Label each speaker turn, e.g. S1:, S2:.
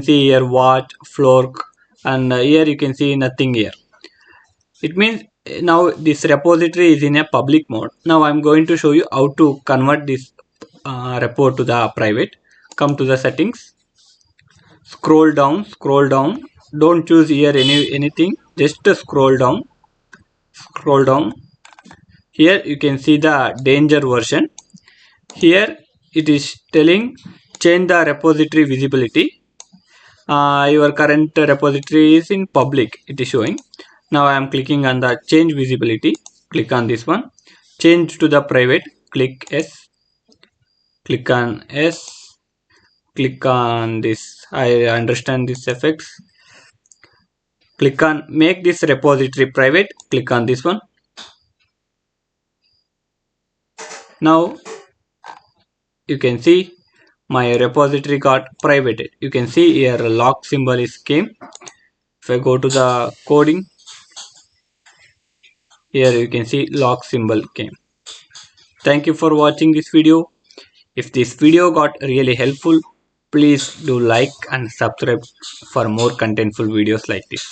S1: see here watch, fork, and here you can see nothing here. It means now this repository is in a public mode. Now I'm going to show you how to convert this repo to the private. Come to the settings, scroll down. Don't choose here anything, just scroll down. Here you can see the danger version. Here it is telling change the repository visibility. Your current repository is in public, it is showing. Now I am clicking on the change visibility. Click on this one. Change to the private. Click yes. Click on yes. Click on this. I understand this effects. Click on make this repository private. Click on this one. Now you can see my repository got privated. You can see here a lock symbol is came. If I go to the coding, here you can see lock symbol came. Thank you for watching this video. If this video got really helpful, please do like and subscribe for more contentful videos like this.